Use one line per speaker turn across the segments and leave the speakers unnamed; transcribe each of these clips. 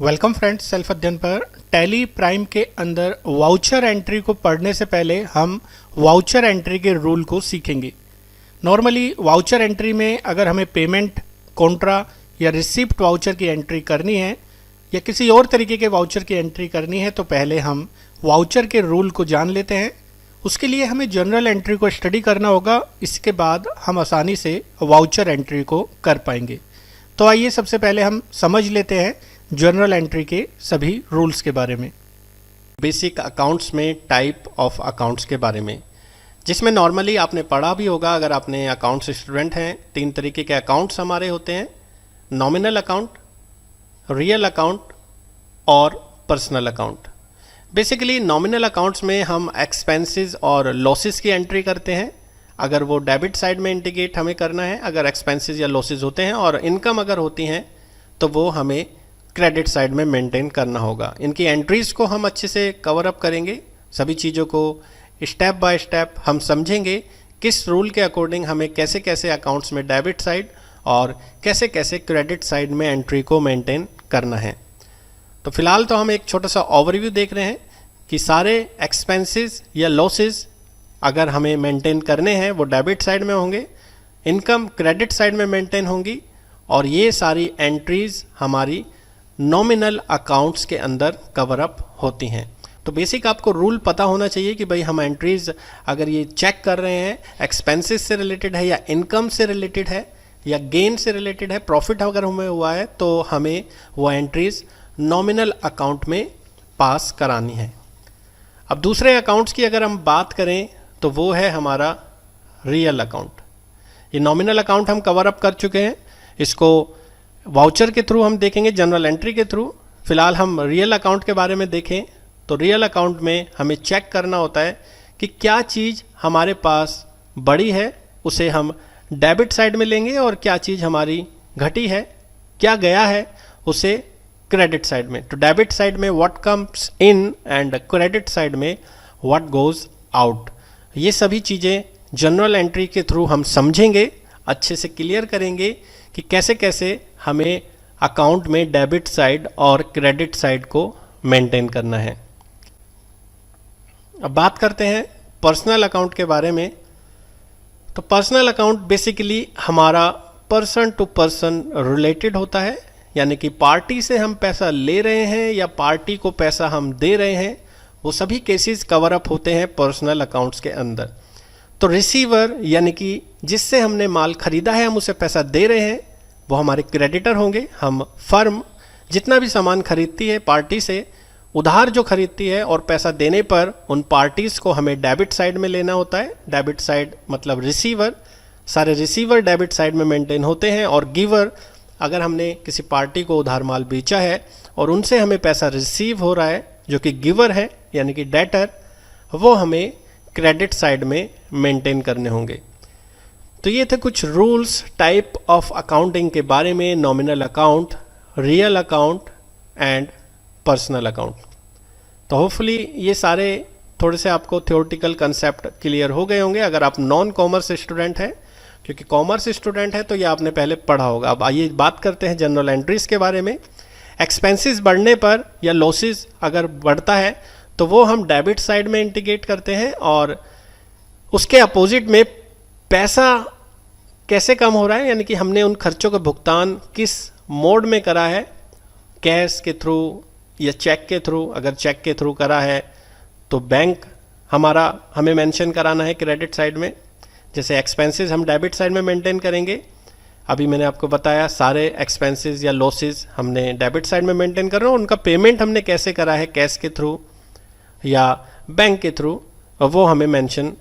Welcome friends, self अध्ययन पर tally prime के अंदर वाउचर एंट्री को पढ़ने से पहले हम वाउचर एंट्री के रूल को सीखेंगे। नॉर्मली वाउचर एंट्री में अगर हमें पेमेंट, कॉन्ट्रा या रिसिप्ट वाउचर की एंट्री करनी है या किसी और तरीके के वाउचर की एंट्री करनी है तो पहले हम वाउचर के रूल को जान लेते हैं। उसके लिए हमें जनरल एंट्री को स्टडी करना होगा, इसके बाद हम आसानी से वाउचर एंट्री को कर पाएंगे। तो आइए सबसे पहले हम समझ लेते हैं जनरल एंट्री के सभी रूल्स के बारे में।
बेसिक अकाउंट्स में टाइप ऑफ अकाउंट्स के बारे में, जिसमें नॉर्मली आपने पढ़ा भी होगा अगर आपने अकाउंट्स स्टूडेंट हैं। 3 तरीके के अकाउंट्स हमारे होते हैं: नॉमिनल अकाउंट, रियल अकाउंट और personal account. Basically nominal accounts में हम एक्सपेंसेस और लॉसेस की एंट्री करते हैं। अगर वो डेबिट साइड में इंडिकेट हमें करना है, अगर एक्सपेंसेस या लॉसेस होते हैं, और इनकम अगर होती हैं तो वो हमें क्रेडिट साइड में मेंटेन करना होगा। इनकी एंट्रीज को हम अच्छे से कवर अप करेंगे, सभी चीज़ों को स्टेप बाय स्टेप हम समझेंगे किस रूल के अकॉर्डिंग हमें कैसे कैसे अकाउंट्स में डेबिट साइड और कैसे कैसे क्रेडिट साइड में एंट्री को मेंटेन करना है। तो फिलहाल तो हम एक छोटा सा ओवरव्यू देख रहे हैं कि सारे एक्सपेंसेस या लॉसेस अगर हमें मेंटेन करने हैं वो डेबिट साइड में होंगे, इनकम क्रेडिट साइड में मेंटेन होंगी, और ये सारी एंट्रीज हमारी नॉमिनल अकाउंट्स के अंदर कवर अप होती हैं। तो बेसिक आपको रूल पता होना चाहिए कि भाई हम एंट्रीज अगर ये चेक कर रहे हैं एक्सपेंसेस से रिलेटेड है या इनकम से रिलेटेड है या गेन से रिलेटेड है, प्रॉफिट अगर हमें हुआ है तो हमें वो एंट्रीज नॉमिनल अकाउंट में पास करानी है। अब दूसरे अकाउंट्स की अगर हम बात करें तो वो है हमारा रियल अकाउंट। ये नॉमिनल अकाउंट हम कवर अप कर चुके हैं, इसको वाउचर के थ्रू हम देखेंगे, जनरल एंट्री के थ्रू। फिलहाल हम रियल अकाउंट के बारे में देखें तो रियल अकाउंट में हमें चेक करना होता है कि क्या चीज़ हमारे पास बड़ी है उसे हम डेबिट साइड में लेंगे और क्या चीज़ हमारी घटी है, क्या गया है, उसे क्रेडिट साइड में। तो डेबिट साइड में what comes in and credit side में व्हाट गोज आउट। ये सभी चीज़ें जनरल एंट्री के थ्रू हम समझेंगे, अच्छे से क्लियर करेंगे कि कैसे कैसे हमें अकाउंट में डेबिट साइड और क्रेडिट साइड को मेंटेन करना है। अब बात करते हैं पर्सनल अकाउंट के बारे में। तो पर्सनल अकाउंट बेसिकली हमारा पर्सन टू पर्सन रिलेटेड होता है, यानी कि पार्टी से हम पैसा ले रहे हैं या पार्टी को पैसा हम दे रहे हैं, वो सभी केसेस कवर अप होते हैं पर्सनल अकाउंट्स के अंदर। तो रिसीवर यानी कि जिससे हमने माल खरीदा है हम उसे पैसा दे रहे हैं, वो हमारे क्रेडिटर होंगे। हम फर्म जितना भी सामान खरीदती है पार्टी से, उधार जो खरीदती है और पैसा देने पर उन पार्टीज़ को हमें डेबिट साइड में लेना होता है। डेबिट साइड मतलब रिसीवर, सारे रिसीवर डेबिट साइड में मेंटेन होते हैं, और गिवर अगर हमने किसी पार्टी को उधार माल बेचा है और उनसे हमें पैसा रिसीव हो रहा है जो कि गिवर है यानी कि डेटर, वो हमें क्रेडिट साइड में मेंटेन करने होंगे। तो ये थे कुछ रूल्स टाइप ऑफ अकाउंटिंग के बारे में: nominal account, real account and personal account. तो होपफुली ये सारे थोड़े से आपको थ्योरेटिकल कंसेप्ट क्लियर हो गए होंगे अगर आप नॉन कॉमर्स स्टूडेंट हैं, क्योंकि कॉमर्स स्टूडेंट है तो ये आपने पहले पढ़ा होगा। अब आइए बात करते हैं जनरल एंट्रीज के बारे में। एक्सपेंसेस बढ़ने पर या लॉसेस अगर बढ़ता है तो वो हम डेबिट साइड में इंडिकेट करते हैं, और उसके अपोजिट में पैसा कैसे कम हो रहा है, यानी कि हमने उन खर्चों का भुगतान किस मोड में करा है, कैश के थ्रू या चेक के थ्रू। अगर चेक के थ्रू करा है तो बैंक हमारा हमें मेंशन कराना है क्रेडिट साइड में। जैसे एक्सपेंसेस हम डेबिट साइड में मेंटेन करेंगे, अभी मैंने आपको बताया सारे एक्सपेंसेस या लॉसेस हमने डेबिट साइड में मेंटेन कर रहे हैं। उनका पेमेंट हमने कैसे करा है, कैश के थ्रू या बैंक के थ्रू, वो हमें मेंशन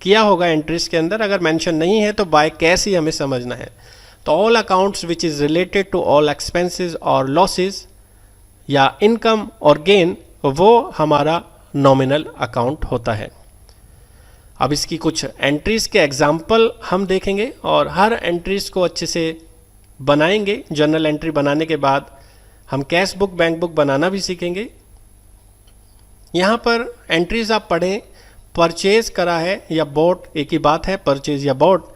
किया होगा एंट्रीज के अंदर। अगर मेंशन नहीं है तो बाय कैश ही हमें समझना है। तो all accounts which is related to all expenses और लॉसेस या इनकम और गेन, वो हमारा नॉमिनल अकाउंट होता है। अब इसकी कुछ एंट्रीज के एग्जाम्पल हम देखेंगे और हर एंट्रीज को अच्छे से बनाएंगे। जनरल एंट्री बनाने के बाद हम कैश बुक, बैंक बुक बनाना भी सीखेंगे। यहाँ पर एंट्रीज आप पढ़ें, परचेज करा है या बॉट, एक ही बात है परचेज या बॉट।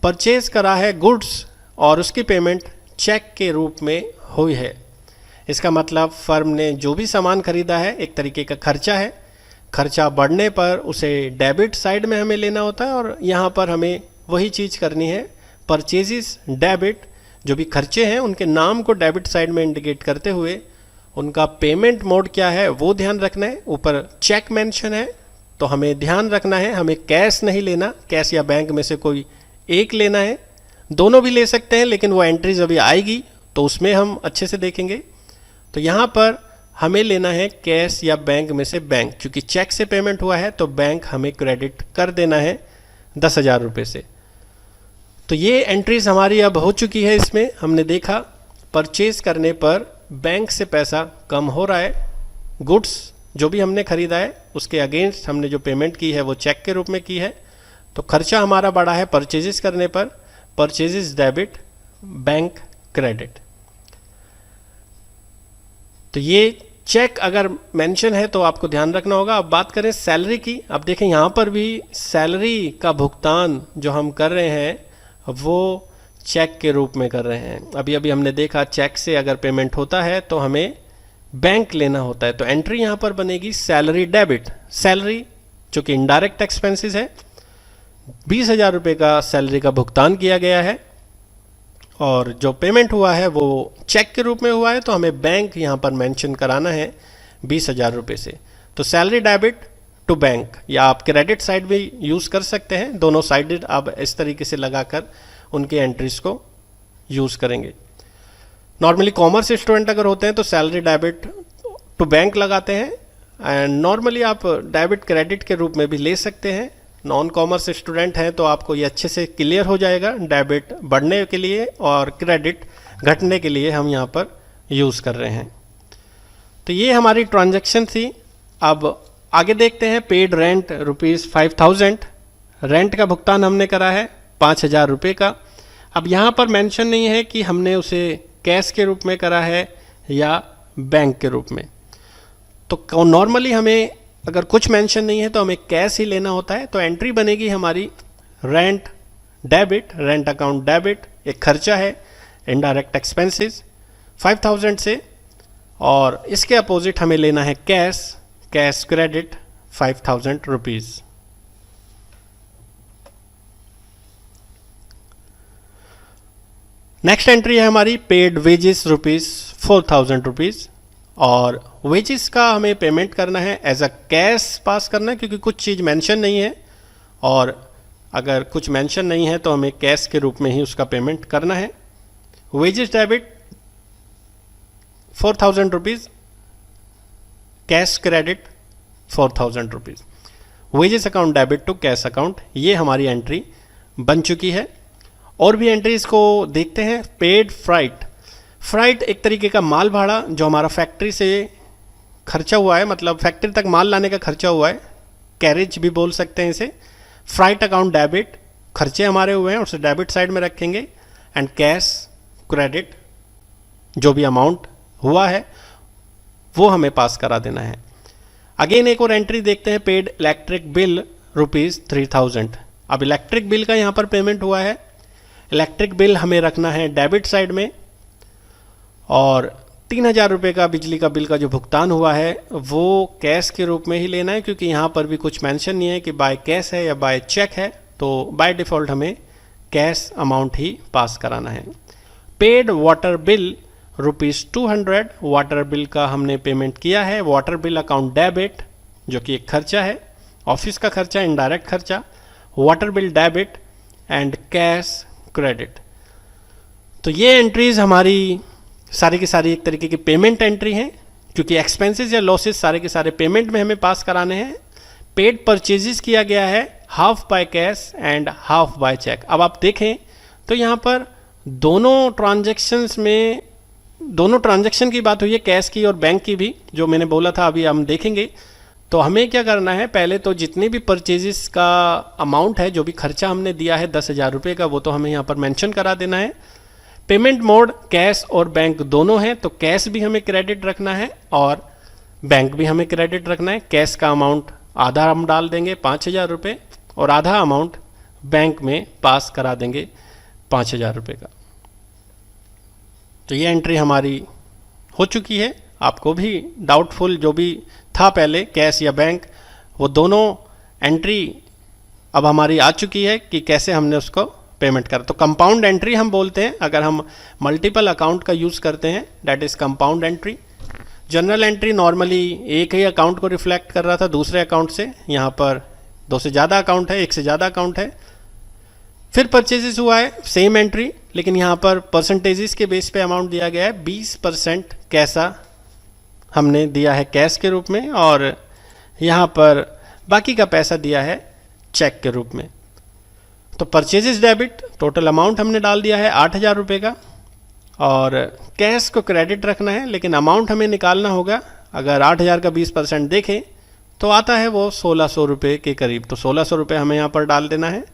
परचेज करा है गुड्स और उसकी पेमेंट चेक के रूप में हुई है, इसका मतलब फर्म ने जो भी सामान खरीदा है एक तरीके का खर्चा है, खर्चा बढ़ने पर उसे डेबिट साइड में हमें लेना होता है और यहाँ पर हमें वही चीज़ करनी है, परचेजेस डेबिट, जो भी खर्चे हैं उनके नाम को डेबिट साइड में इंडिकेट करते हुए उनका पेमेंट मोड क्या है वो ध्यान रखना है। ऊपर चेक मेंशन है तो हमें ध्यान रखना है हमें कैश नहीं लेना, कैश या बैंक में से कोई एक लेना है, दोनों भी ले सकते हैं लेकिन वो एंट्रीज अभी आएगी तो उसमें हम अच्छे से देखेंगे। तो यहाँ पर हमें लेना है कैश या बैंक में से बैंक, क्योंकि चेक से पेमेंट हुआ है तो बैंक हमें क्रेडिट कर देना है 10,000 रुपये से। तो ये एंट्रीज हमारी अब हो चुकी है। इसमें हमने देखा परचेज करने पर बैंक से पैसा कम हो रहा है, गुड्स जो भी हमने खरीदा है उसके अगेंस्ट हमने जो पेमेंट की है वो चेक के रूप में की है, तो खर्चा हमारा बढ़ा है परचेजेस करने पर, परचेजेस डेबिट, बैंक क्रेडिट। तो ये चेक अगर मेंशन है तो आपको ध्यान रखना होगा। अब बात करें सैलरी की, अब देखें यहाँ पर भी सैलरी का भुगतान जो हम कर रहे हैं वो चेक के रूप में कर रहे हैं। अभी अभी हमने देखा चेक से अगर पेमेंट होता है तो हमें बैंक लेना होता है, तो एंट्री यहाँ पर बनेगी सैलरी डेबिट। सैलरी जो कि इनडायरेक्ट एक्सपेंसेस है, 20,000 रुपये का सैलरी का भुगतान किया गया है और जो पेमेंट हुआ है वो चेक के रूप में हुआ है, तो हमें बैंक यहाँ पर मेंशन कराना है 20,000 रुपये से। तो सैलरी डेबिट टू बैंक, या आप क्रेडिट साइड भी यूज़ कर सकते हैं, दोनों साइडेड आप इस तरीके से लगाकर उनके एंट्रीज को यूज़ करेंगे। नॉर्मली कॉमर्स स्टूडेंट अगर होते हैं तो सैलरी डेबिट टू बैंक लगाते हैं, एंड नॉर्मली आप डेबिट क्रेडिट के रूप में भी ले सकते हैं। नॉन कॉमर्स स्टूडेंट हैं तो आपको ये अच्छे से क्लियर हो जाएगा, डेबिट बढ़ने के लिए और क्रेडिट घटने के लिए हम यहाँ पर यूज़ कर रहे हैं। तो ये हमारी ट्रांजैक्शन थी। अब आगे देखते हैं पेड रेंट ₹5,000, रेंट का भुगतान हमने करा है 5,000 रुपये का। अब यहाँ पर मेंशन नहीं है कि हमने उसे कैश के रूप में करा है या बैंक के रूप में। तो नॉर्मली हमें अगर कुछ मेंशन नहीं है तो हमें कैश ही लेना होता है, तो एंट्री बनेगी हमारी rent debit, rent account debit, एक खर्चा है इनडायरेक्ट एक्सपेंसेस 5,000 से, और इसके अपोजिट हमें लेना है cash, cash credit 5,000 rupees. Next entry है हमारी पेड वेजेस ₹4,000 रुपीज़, और वेजेस का हमें पेमेंट करना है एज अ कैश पास करना है, क्योंकि कुछ चीज़ मेंशन नहीं है, और अगर कुछ मेंशन नहीं है तो हमें कैश के रूप में ही उसका पेमेंट करना है। Wages debit 4,000 rupees, cash credit 4,000 rupees, wages account debit to cash account, ये हमारी एंट्री बन चुकी है। और भी एंट्रीज को देखते हैं। पेड फ्राइट, फ्राइट एक तरीके का माल भाड़ा जो हमारा फैक्ट्री से खर्चा हुआ है, मतलब फैक्ट्री तक माल लाने का खर्चा हुआ है, कैरेज भी बोल सकते हैं इसे। फ्राइट अकाउंट डेबिट, खर्चे हमारे हुए हैं उसे डेबिट साइड में रखेंगे, एंड कैश क्रेडिट जो भी अमाउंट हुआ है वो हमें पास करा देना है। अगेन एक और एंट्री देखते हैं, पेड इलेक्ट्रिक बिल ₹3,000। अब इलेक्ट्रिक बिल का यहाँ पर पेमेंट हुआ है, इलेक्ट्रिक बिल हमें रखना है डेबिट साइड में, और 3,000 रुपये का बिजली का बिल का जो भुगतान हुआ है वो कैश के रूप में ही लेना है, क्योंकि यहाँ पर भी कुछ मेंशन नहीं है कि बाय कैश है या बाय चेक है, तो बाय डिफ़ॉल्ट हमें कैश अमाउंट ही पास कराना है। Paid water bill ₹200, water bill का हमने पेमेंट किया है, वाटर बिल अकाउंट डेबिट जो कि एक खर्चा है, ऑफिस का खर्चा, इनडायरेक्ट खर्चा, water bill debit and cash credit. तो ये एंट्रीज हमारी सारी की सारी एक तरीके की पेमेंट एंट्री हैं, क्योंकि एक्सपेंसेस या लॉसेस सारे के सारे पेमेंट में हमें पास कराने हैं। पेड परचेजेस किया गया है half by cash and half by cheque. अब आप देखें तो यहाँ पर दोनों ट्रांजैक्शन की बात हुई है, कैश की और बैंक की भी, जो मैंने बोला था अभी हम देखेंगे। तो हमें क्या करना है, पहले तो जितने भी परचेजेस का अमाउंट है, जो भी खर्चा हमने दिया है 10,000 रुपये का, वो तो हमें यहाँ पर मेंशन करा देना है। पेमेंट मोड कैश और बैंक दोनों हैं, तो कैश भी हमें क्रेडिट रखना है और बैंक भी हमें क्रेडिट रखना है। कैश का अमाउंट आधा हम डाल देंगे 5,000 रुपये, और आधा अमाउंट बैंक में पास करा देंगे 5,000 रुपये का। तो ये एंट्री हमारी हो चुकी है। आपको भी डाउटफुल जो भी था पहले कैश या बैंक, वो दोनों एंट्री अब हमारी आ चुकी है कि कैसे हमने उसको पेमेंट करा। तो कंपाउंड एंट्री हम बोलते हैं अगर हम मल्टीपल अकाउंट का यूज़ करते हैं, that is compound entry. General entry normally एक ही अकाउंट को रिफ्लेक्ट कर रहा था दूसरे अकाउंट से, यहाँ पर दो से ज़्यादा अकाउंट है, एक से ज़्यादा अकाउंट है। फिर परचेजेस हुआ है सेम एंट्री, लेकिन यहाँ पर परसेंटेजेस के बेस पे अमाउंट दिया गया है। 20% कैसा हमने दिया है कैश के रूप में, और यहाँ पर बाकी का पैसा दिया है चेक के रूप में। तो परचेजेस डेबिट, टोटल अमाउंट हमने डाल दिया है 8,000 रुपये का, और कैश को क्रेडिट रखना है, लेकिन अमाउंट हमें निकालना होगा। अगर 8,000 का 20% देखें तो आता है वो 1,600 रुपये के करीब। तो 1,600 रुपये हमें यहाँ पर डाल देना है,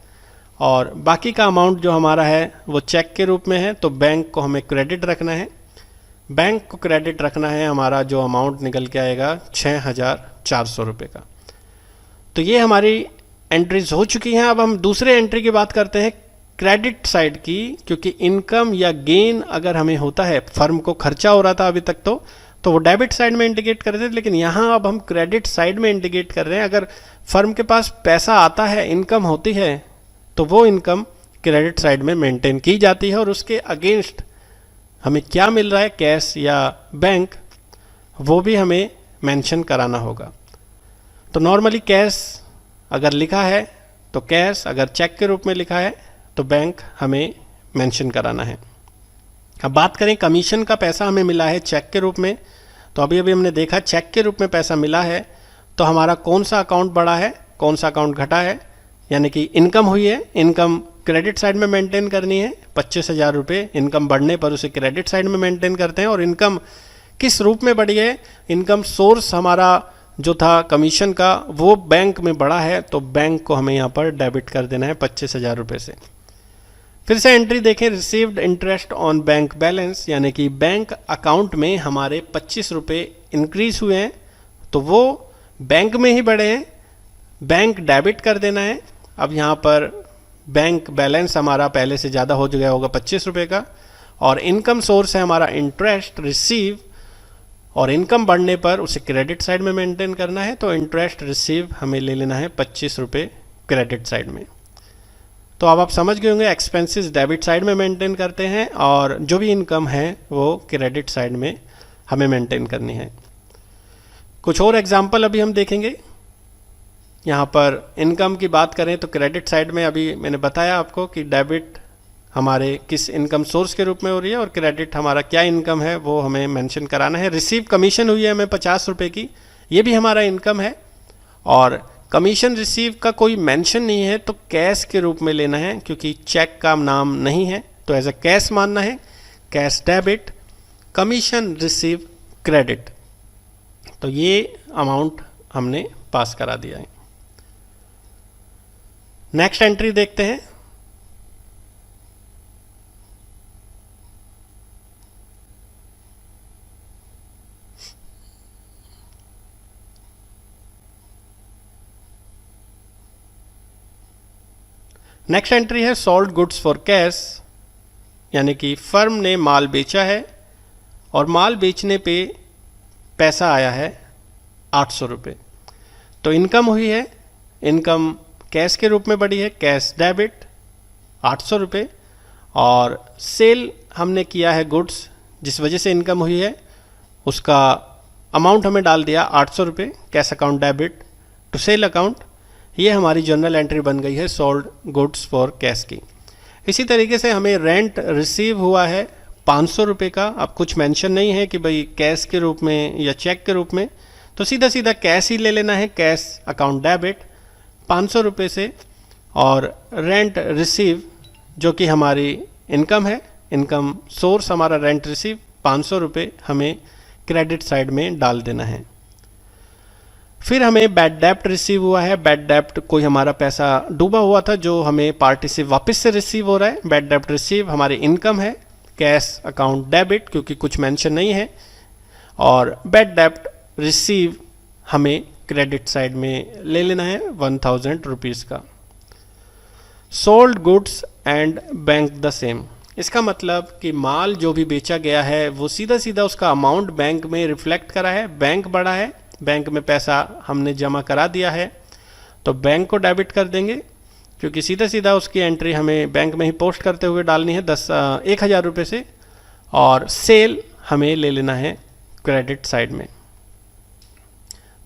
और बाकी का अमाउंट जो हमारा है वो चेक के रूप में है, तो बैंक को हमें क्रेडिट रखना है। बैंक को क्रेडिट रखना है, हमारा जो अमाउंट निकल के आएगा 6,400 रुपये का। तो ये हमारी एंट्रीज हो चुकी हैं। अब हम दूसरे एंट्री की बात करते हैं क्रेडिट साइड की, क्योंकि इनकम या गेन अगर हमें होता है, फर्म को खर्चा हो रहा था अभी तक तो वो डेबिट साइड में इंडिकेट कर रहे थे, लेकिन यहाँ अब हम क्रेडिट साइड में इंडिकेट कर रहे हैं। अगर फर्म के पास पैसा आता है, इनकम होती है, तो वो इनकम क्रेडिट साइड में मेंटेन की जाती है, और उसके अगेंस्ट हमें क्या मिल रहा है कैश या बैंक, वो भी हमें मेंशन कराना होगा। तो नॉर्मली कैश अगर लिखा है तो कैश, अगर चेक के रूप में लिखा है तो बैंक हमें मेंशन कराना है। अब बात करें कमीशन का पैसा हमें मिला है चेक के रूप में, तो अभी हमने देखा चेक के रूप में पैसा मिला है, तो हमारा कौन सा अकाउंट बढ़ा है, कौन सा अकाउंट घटा है, यानी कि इनकम हुई है, इनकम क्रेडिट साइड में मेंटेन करनी है। 25,000 रुपये इनकम बढ़ने पर उसे क्रेडिट साइड में मेंटेन करते हैं। और इनकम किस रूप में बढ़ी है, इनकम सोर्स हमारा जो था कमीशन का वो बैंक में बढ़ा है, तो बैंक को हमें यहाँ पर डेबिट कर देना है 25,000 रुपये से। फिर से एंट्री देखें, received interest on bank balance, यानी कि बैंक अकाउंट में हमारे 25 रुपये इंक्रीज हुए हैं, तो वो बैंक में ही बढ़े हैं, बैंक डेबिट कर देना है। अब यहाँ पर बैंक बैलेंस हमारा पहले से ज़्यादा हो गया होगा 25 रुपये का, और इनकम सोर्स है हमारा इंटरेस्ट रिसीव, और इनकम बढ़ने पर उसे क्रेडिट साइड में मेंटेन करना है, तो इंटरेस्ट रिसीव हमें ले लेना है 25 रुपये क्रेडिट साइड में। तो अब आप समझ गए होंगे, एक्सपेंसेस डेबिट साइड में मेंटेन करते हैं, और जो भी इनकम है वो क्रेडिट साइड में हमें मेंटेन करनी है। कुछ और एग्जांपल अभी हम देखेंगे। यहाँ पर इनकम की बात करें तो क्रेडिट साइड में अभी मैंने बताया आपको कि डेबिट हमारे किस इनकम सोर्स के रूप में हो रही है, और क्रेडिट हमारा क्या इनकम है वो हमें मेंशन कराना है। रिसीव कमीशन हुई है हमें 50 रुपये की, ये भी हमारा इनकम है, और कमीशन रिसीव का कोई मेंशन नहीं है, तो कैश के रूप में लेना है, क्योंकि चेक का नाम नहीं है, तो एज अ कैश मानना है। Cash debit, commission receive credit, तो ये अमाउंट हमने पास करा दिया है। नेक्स्ट एंट्री देखते हैं। नेक्स्ट एंट्री है सोल्ड गुड्स फॉर कैश, यानी कि फर्म ने माल बेचा है और माल बेचने पे पैसा आया है 800 रुपये। तो इनकम हुई है, इनकम कैश के रूप में बढ़ी है, कैश डेबिट 800 रुपये, और सेल हमने किया है गुड्स, जिस वजह से इनकम हुई है, उसका अमाउंट हमें डाल दिया 800 रुपये, cash account debit to sale account. ये हमारी जनरल एंट्री बन गई है सोल्ड गुड्स फॉर कैश की। इसी तरीके से हमें रेंट रिसीव हुआ है 500 रुपये का। अब कुछ मेंशन नहीं है कि भाई कैश के रूप में या चेक के रूप में, तो सीधा सीधा कैश ही ले लेना है, कैश अकाउंट डेबिट 500 रुपये से, और रेंट रिसीव जो कि हमारी इनकम है, इनकम सोर्स हमारा रेंट रिसीव 500 रुपये हमें क्रेडिट साइड में डाल देना है। फिर हमें बैड डेप्ट रिसीव हुआ है। बैड डेप्ट कोई हमारा पैसा डूबा हुआ था जो हमें पार्टी से वापस से रिसीव हो रहा है। बैड डेप्ट रिसीव हमारी इनकम है, कैश अकाउंट डेबिट क्योंकि कुछ मेंशन नहीं है, और बैड डेप्ट रिसीव हमें क्रेडिट साइड में ले लेना है 1000 रुपीज़ का। Sold goods and bank the same, इसका मतलब कि माल जो भी बेचा गया है वो सीधा सीधा उसका अमाउंट बैंक में रिफ्लेक्ट करा है, बैंक बढ़ा है, बैंक में पैसा हमने जमा करा दिया है, तो बैंक को डेबिट कर देंगे, क्योंकि सीधा सीधा उसकी एंट्री हमें बैंक में ही पोस्ट करते हुए डालनी है 1,000 रुपये से, और सेल हमें ले लेना है क्रेडिट साइड में।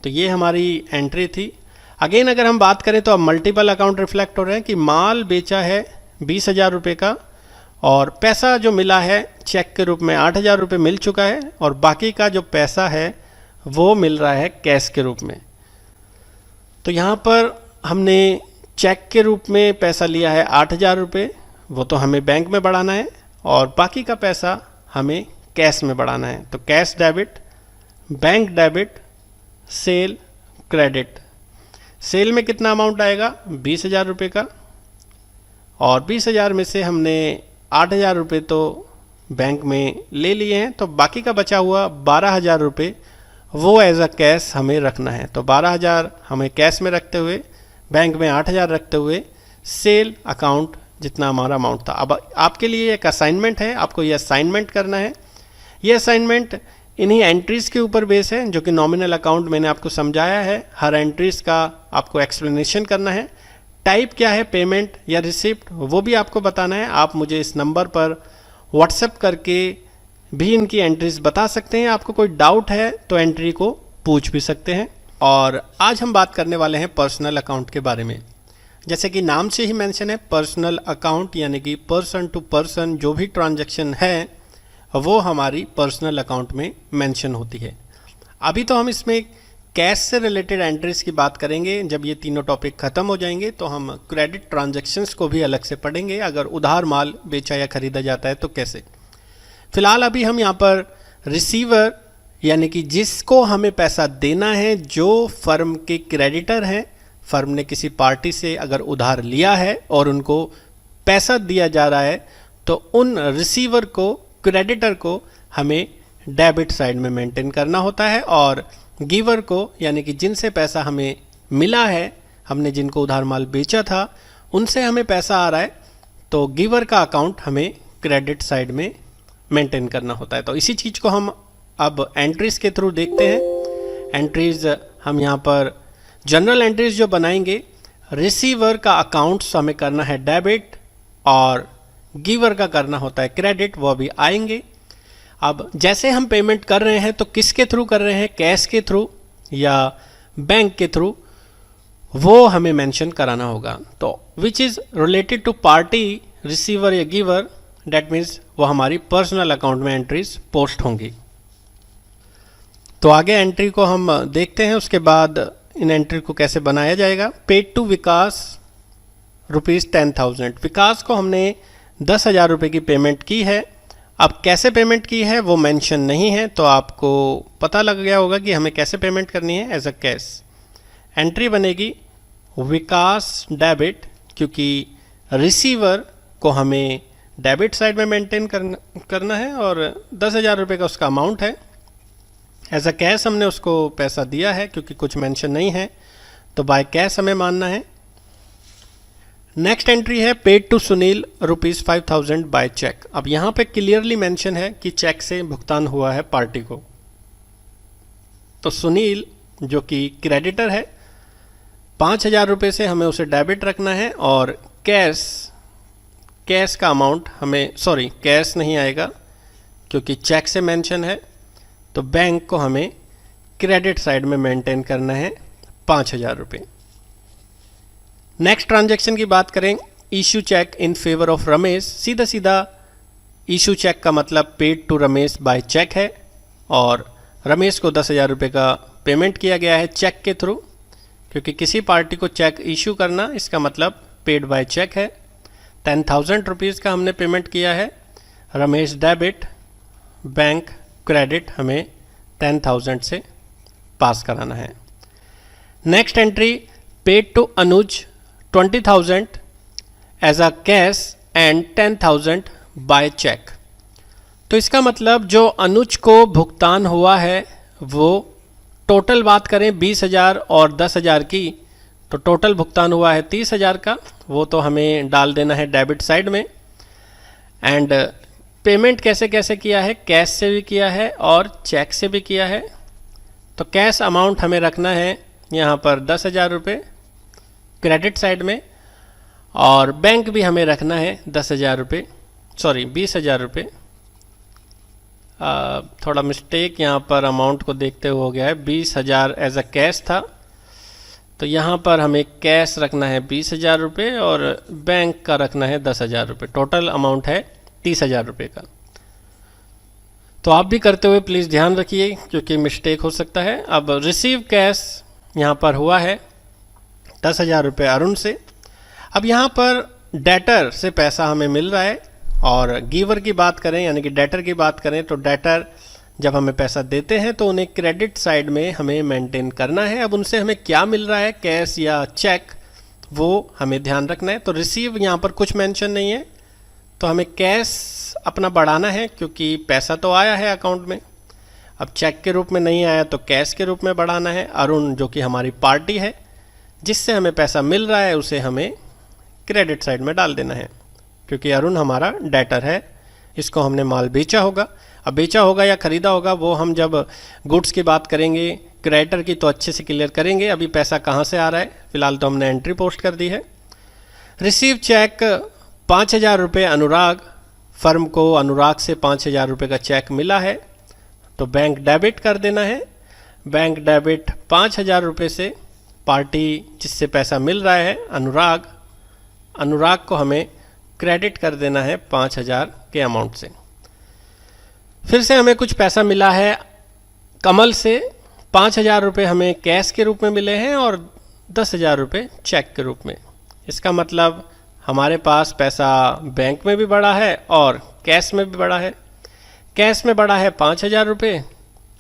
तो ये हमारी एंट्री थी। अगेन अगर हम बात करें तो अब मल्टीपल अकाउंट रिफ्लेक्ट हो रहे हैं कि माल बेचा है 20,000 रुपये का और पैसा जो मिला है चेक के रूप में 8,000 रुपये मिल चुका है, और बाकी का जो पैसा है वो मिल रहा है कैश के रूप में। तो यहाँ पर हमने चेक के रूप में पैसा लिया है 8,000 रुपये, वो तो हमें बैंक में बढ़ाना है, और बाकी का पैसा हमें कैश में बढ़ाना है। तो cash debit, bank debit, sale credit. Sale में कितना अमाउंट आएगा? 20,000 रुपये का, और 20,000 में से हमने 8,000 रुपये तो बैंक में ले लिए हैं, तो बाकी का बचा हुआ 12,000 रुपये वो एज अ कैश हमें रखना है। तो 12,000 हमें कैश में रखते हुए, बैंक में 8,000 रखते हुए, सेल अकाउंट जितना हमारा अमाउंट था। अब आपके लिए एक असाइनमेंट है, आपको ये असाइनमेंट करना है। ये असाइनमेंट इन्हीं एंट्रीज़ के ऊपर बेस है जो कि नॉमिनल अकाउंट मैंने आपको समझाया है। हर एंट्रीज़ का आपको एक्सप्लेनेशन करना है। टाइप क्या है, पेमेंट या रिसिप्ट, वो भी आपको बताना है। आप मुझे इस नंबर पर व्हाट्सएप करके भी इनकी एंट्रीज़ बता सकते हैं। आपको कोई डाउट है तो एंट्री को पूछ भी सकते हैं। और आज हम बात करने वाले हैं पर्सनल अकाउंट के बारे में। जैसे कि नाम से ही मेंशन है, पर्सनल अकाउंट यानी कि पर्सन टू पर्सन जो भी ट्रांजैक्शन है वो हमारी पर्सनल अकाउंट में मेंशन होती है। अभी तो हम इसमें कैश से रिलेटेड एंट्रीज की बात करेंगे। जब ये तीनों टॉपिक खत्म हो जाएंगे तो हम क्रेडिट ट्रांजैक्शंस को भी अलग से पढ़ेंगे। अगर उधार माल बेचा या खरीदा जाता है तो कैसे। फिलहाल अभी हम यहाँ पर रिसीवर यानी कि जिसको हमें पैसा देना है, जो फर्म के क्रेडिटर हैं, फर्म ने किसी पार्टी से अगर उधार लिया है और उनको पैसा दिया जा रहा है, तो उन रिसीवर को, क्रेडिटर को हमें डेबिट साइड में मेंटेन करना होता है, और गिवर को यानी कि जिनसे पैसा हमें मिला है, हमने जिनको उधार माल बेचा था उनसे हमें पैसा आ रहा है, तो गिवर का अकाउंट हमें क्रेडिट साइड में मेंटेन करना होता है। तो इसी चीज़ को हम अब एंट्रीज के थ्रू देखते हैं। एंट्रीज हम यहाँ पर जनरल एंट्रीज जो बनाएंगे, रिसीवर का अकाउंट्स हमें करना है डेबिट और गिवर का करना होता है क्रेडिट, वो भी आएंगे। अब जैसे हम पेमेंट कर रहे हैं तो किसके थ्रू कर रहे हैं, कैश के थ्रू या बैंक के थ्रू, वो हमें मेंशन कराना होगा। तो which is related to party, receiver या गिवर, डेट मीन्स वो हमारी पर्सनल अकाउंट में एंट्रीज पोस्ट होंगी। तो आगे एंट्री को हम देखते हैं, उसके बाद इन एंट्री को कैसे बनाया जाएगा। पेड टू विकास ₹10,000। विकास को हमने 10,000 रुपये की पेमेंट की है। अब कैसे पेमेंट की है वो मेंशन नहीं है, तो आपको पता लग गया होगा कि हमें कैसे पेमेंट करनी है, एज अ कैश। एंट्री बनेगी विकास डेबिट, क्योंकि रिसीवर को हमें डेबिट साइड में मेंटेन करना है और 10,000 रुपये का उसका अमाउंट है। एज अ कैश हमने उसको पैसा दिया है, क्योंकि कुछ मेंशन नहीं है, तो बाय कैश हमें मानना है। नेक्स्ट एंट्री है paid to Sunil ₹5,000 by cheque. अब यहाँ पे क्लियरली मेंशन है कि चेक से भुगतान हुआ है पार्टी को। तो सुनील जो कि क्रेडिटर है, 5,000 रुपये से हमें उसे डेबिट रखना है, और कैश का अमाउंट हमें, सॉरी कैश नहीं आएगा क्योंकि चेक से मेंशन है, तो बैंक को हमें क्रेडिट साइड में मेंटेन करना है 5,000 रुपये। नेक्स्ट ट्रांजैक्शन की बात करें, issue cheque in favour of Ramesh. सीधा सीधा इशू चेक का मतलब paid to Ramesh by cheque है, और रमेश को 10,000 रुपये का पेमेंट किया गया है चेक के थ्रू, क्योंकि किसी पार्टी को चेक इशू करना इसका मतलब पेड बाय चेक है। 10,000 रुपीज़ का हमने पेमेंट किया है, रमेश डेबिट, बैंक क्रेडिट हमें 10,000 से पास कराना है। Next entry paid to Anuj 20,000 as a cash and 10,000 by cheque. तो इसका मतलब जो अनुज को भुगतान हुआ है वो टोटल बात करें 20,000 और 10,000 की, तो टोटल भुगतान हुआ है 30,000 का, वो तो हमें डाल देना है डेबिट साइड में। एंड पेमेंट कैसे कैसे किया है, कैश से भी किया है और चेक से भी किया है। तो कैश अमाउंट हमें रखना है यहाँ पर 10,000 रुपये क्रेडिट साइड में, और बैंक भी हमें रखना है 10,000 रुपये, सॉरी 20,000 रुपये। थोड़ा मिस्टेक यहाँ पर अमाउंट को देखते हुए हो गया है, 20,000 एज अ कैश था, तो यहाँ पर हमें कैश रखना है 20,000 रुपये और बैंक का रखना है 10,000 रुपये। टोटल अमाउंट है 30,000 रुपये का। तो आप भी करते हुए प्लीज़ ध्यान रखिए क्योंकि मिस्टेक हो सकता है। अब रिसीव कैश यहाँ पर हुआ है 10,000 रुपये अरुण से। अब यहाँ पर डेटर से पैसा हमें मिल रहा है, और गिवर की बात करें यानी कि डेटर की बात करें तो डेटर जब हमें पैसा देते हैं तो उन्हें क्रेडिट साइड में हमें मेंटेन करना है। अब उनसे हमें क्या मिल रहा है, कैश या चेक, वो हमें ध्यान रखना है। तो रिसीव यहाँ पर कुछ मेंशन नहीं है, तो हमें कैश अपना बढ़ाना है क्योंकि पैसा तो आया है अकाउंट में। अब चेक के रूप में नहीं आया तो कैश के रूप में बढ़ाना है। अरुण जो कि हमारी पार्टी है जिससे हमें पैसा मिल रहा है उसे हमें क्रेडिट साइड में डाल देना है क्योंकि अरुण हमारा डेटर है, इसको हमने माल बेचा होगा। अब बेचा होगा या ख़रीदा होगा वो हम जब गुड्स की बात करेंगे क्रेडिटर की तो अच्छे से क्लियर करेंगे। अभी पैसा कहाँ से आ रहा है, फिलहाल तो हमने एंट्री पोस्ट कर दी है। रिसीव चेक 5,000 रुपये अनुराग, फर्म को अनुराग से 5,000 रुपये का चेक मिला है तो बैंक डेबिट कर देना है। बैंक डेबिट 5,000 रुपये से पार्टी जिससे पैसा मिल रहा है अनुराग को हमें क्रेडिट कर देना है 5,000 के अमाउंट से। फिर से हमें कुछ पैसा मिला है कमल से, 5,000 रुपये हमें कैश के रूप में मिले हैं और 10,000 रुपये चेक के रूप में। इसका मतलब हमारे पास पैसा बैंक में भी बढ़ा है और कैश में भी बढ़ा है। कैश में बढ़ा है 5,000 रुपये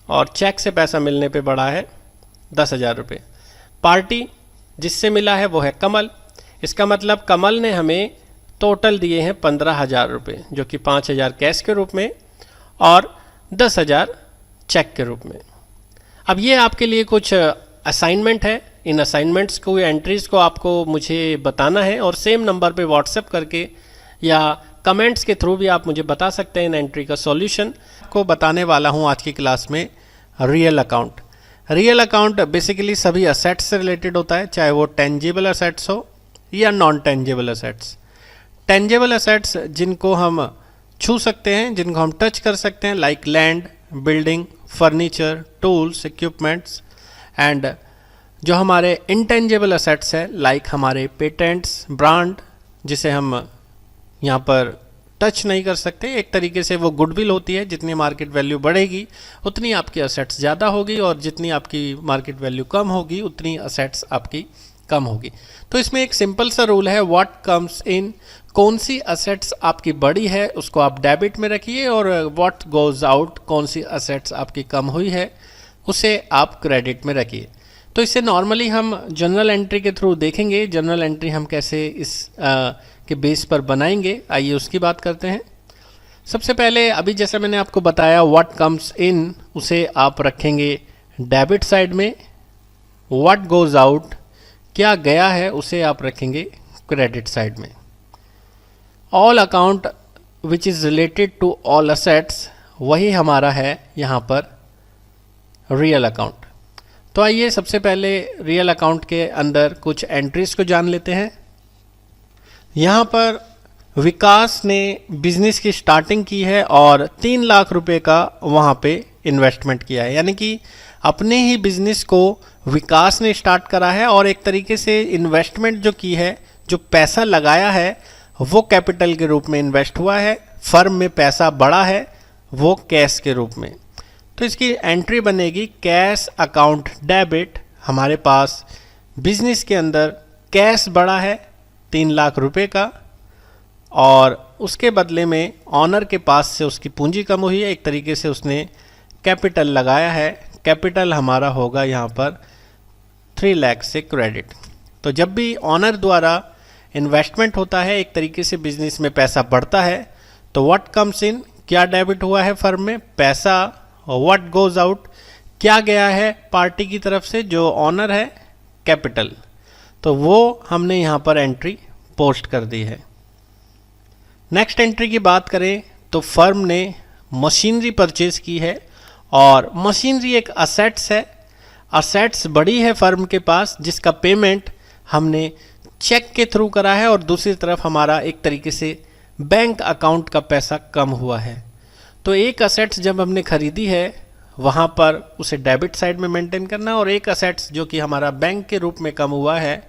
और चेक से पैसा मिलने पे बढ़ा है 10,000 रुपये। पार्टी जिससे मिला है वो है कमल, इसका मतलब कमल ने हमें टोटल दिए हैं 15,000 रुपये जो कि 5,000 कैश के रूप में और 10,000 चेक के रूप में। अब ये आपके लिए कुछ असाइनमेंट है, इन असाइनमेंट्स को एंट्रीज को आपको मुझे बताना है और सेम नंबर पे व्हाट्सएप करके या कमेंट्स के थ्रू भी आप मुझे बता सकते हैं इन एंट्री का सॉल्यूशन। को बताने वाला हूँ आज की क्लास में real account. Real account basically सभी असेट्स से रिलेटेड होता है, चाहे वो टेंजिबल असेट्स हो या non tangible assets. Tangible assets जिनको हम छू सकते हैं, जिनको हम टच कर सकते हैं, like land, building, furniture, tools, equipments. And जो हमारे इंटेंजिबल असेट्स है लाइक हमारे पेटेंट्स, ब्रांड, जिसे हम यहाँ पर टच नहीं कर सकते। एक तरीके से वो गुडविल होती है, जितनी मार्केट वैल्यू बढ़ेगी उतनी आपकी असेट्स ज़्यादा होगी और जितनी आपकी मार्केट वैल्यू कम होगी उतनी असेट्स आपकी कम होगी। तो इसमें एक सिंपल सा रूल है, व्हाट कम्स इन, कौन सी असेट्स आपकी बड़ी है उसको आप डेबिट में रखिए और व्हाट गोज आउट, कौन सी असेट्स आपकी कम हुई है उसे आप क्रेडिट में रखिए। तो इसे नॉर्मली हम जनरल एंट्री के थ्रू देखेंगे, जनरल एंट्री हम कैसे इस के बेस पर बनाएंगे, आइए उसकी बात करते हैं। सबसे पहले अभी जैसा मैंने आपको बताया व्हाट कम्स इन उसे आप रखेंगे डेबिट साइड में, व्हाट गोज आउट, क्या गया है उसे आप रखेंगे क्रेडिट साइड में। All account which is related to all assets वही हमारा है यहाँ पर रियल अकाउंट। तो आइए सबसे पहले रियल अकाउंट के अंदर कुछ एंट्रीज को जान लेते हैं। यहाँ पर विकास ने बिजनेस की स्टार्टिंग की है और 3 लाख रुपए का वहाँ पे इन्वेस्टमेंट किया है, यानी कि अपने ही बिजनेस को विकास ने स्टार्ट करा है और एक तरीके से इन्वेस्टमेंट जो की है, जो पैसा लगाया है वो कैपिटल के रूप में इन्वेस्ट हुआ है, फर्म में पैसा बढ़ा है वो कैश के रूप में। तो इसकी एंट्री बनेगी कैश अकाउंट डेबिट। हमारे पास बिजनेस के अंदर कैश बढ़ा है 3 लाख रुपए का और उसके बदले में ऑनर के पास से उसकी पूंजी कम हुई है, एक तरीके से उसने कैपिटल लगाया है। कैपिटल हमारा होगा यहाँ पर 3 लाख से क्रेडिट। तो जब भी ऑनर द्वारा इन्वेस्टमेंट होता है, एक तरीके से बिजनेस में पैसा बढ़ता है, तो व्हाट कम्स इन, क्या डेबिट हुआ है फर्म में पैसा, और व्हाट गोज आउट, क्या गया है पार्टी की तरफ से जो ऑनर है कैपिटल। तो वो हमने यहाँ पर एंट्री पोस्ट कर दी है। नेक्स्ट एंट्री की बात करें तो फर्म ने मशीनरी परचेज की है और मशीनरी एक असेट्स है। असेट्स बड़ी है फर्म के पास जिसका पेमेंट हमने चेक के थ्रू करा है और दूसरी तरफ हमारा एक तरीके से बैंक अकाउंट का पैसा कम हुआ है। तो एक असेट्स जब हमने खरीदी है वहाँ पर उसे डेबिट साइड में मेंटेन करना, और एक असेट्स जो कि हमारा बैंक के रूप में कम हुआ है